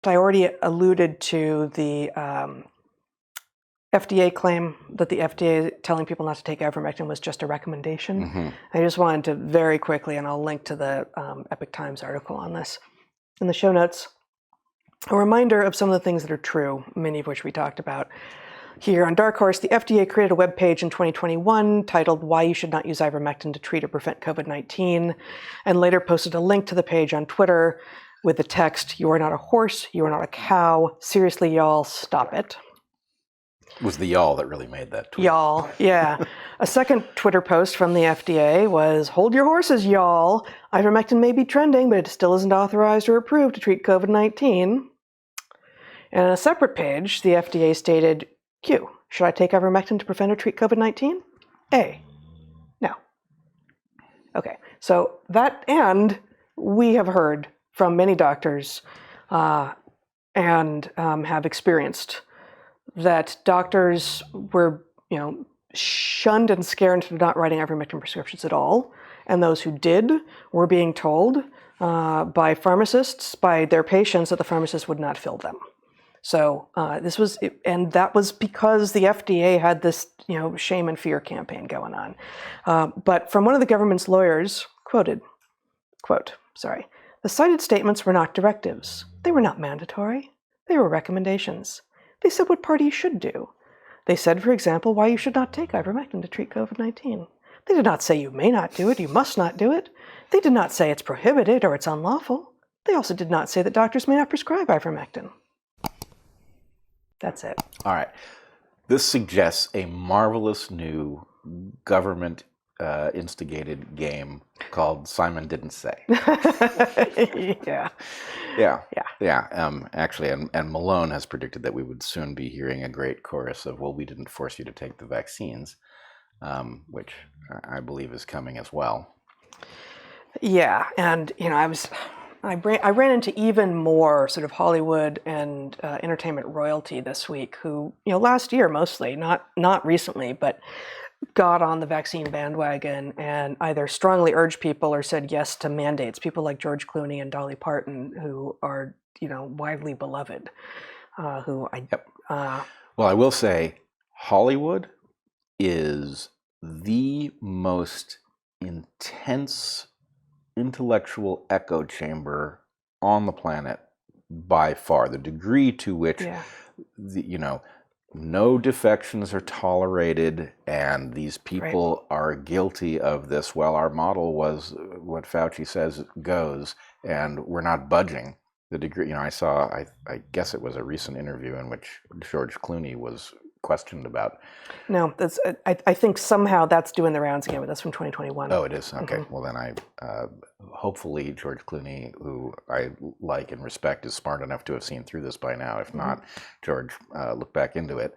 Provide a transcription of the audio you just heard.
I already alluded to the FDA claim that the FDA telling people not to take ivermectin was just a recommendation. Mm-hmm. I just wanted to very quickly, and I'll link to the Epic Times article on this in the show notes, a reminder of some of the things that are true, many of which we talked about here on DarkHorse. The FDA created a webpage in 2021 titled "Why You Should Not Use Ivermectin to Treat or Prevent COVID-19," and later posted a link to the page on Twitter with the text, "You are not a horse, you are not a cow. Seriously, y'all, stop it." It was the y'all that really made that tweet. Y'all, yeah. A second Twitter post from the FDA was, "Hold your horses, y'all. Ivermectin may be trending, but it still isn't authorized or approved to treat COVID-19. And on a separate page, the FDA stated, Q, should I take ivermectin to prevent or treat COVID-19? A, no. Okay, so that, and we have heard from many doctors and have experienced that doctors were, shunned and scared into not writing ivermectin prescriptions at all. And those who did were being told by pharmacists, by their patients, that the pharmacist would not fill them. So that was because the FDA had this, shame and fear campaign going on. But from one of the government's lawyers, quote, "The cited statements were not directives. They were not mandatory. They were recommendations. They said what parties should do. They said, for example, why you should not take ivermectin to treat COVID-19. They did not say you may not do it, you must not do it. They did not say it's prohibited or it's unlawful. They also did not say that doctors may not prescribe ivermectin." That's it. All right. This suggests a marvelous new government instigated game called Simon Didn't Say. Yeah. Actually, and Malone has predicted that we would soon be hearing a great chorus of, well, we didn't force you to take the vaccines, which I believe is coming as well. Yeah, and I ran into even more sort of Hollywood and entertainment royalty this week who, last year mostly, not recently, but got on the vaccine bandwagon and either strongly urged people or said yes to mandates. People like George Clooney and Dolly Parton, who are, widely beloved. Well, I will say Hollywood is the most intense intellectual echo chamber on the planet by far. The degree to which no defections are tolerated and these people are guilty of this. Well, our model was what Fauci says goes, and we're not budging. The degree, I saw, I guess it was a recent interview in which George Clooney was questioned about. No, that's. I think somehow that's doing the rounds again, but that's from 2021. Oh, it is? Okay. Mm-hmm. Well, then hopefully George Clooney, who I like and respect, is smart enough to have seen through this by now. If not, George, look back into it.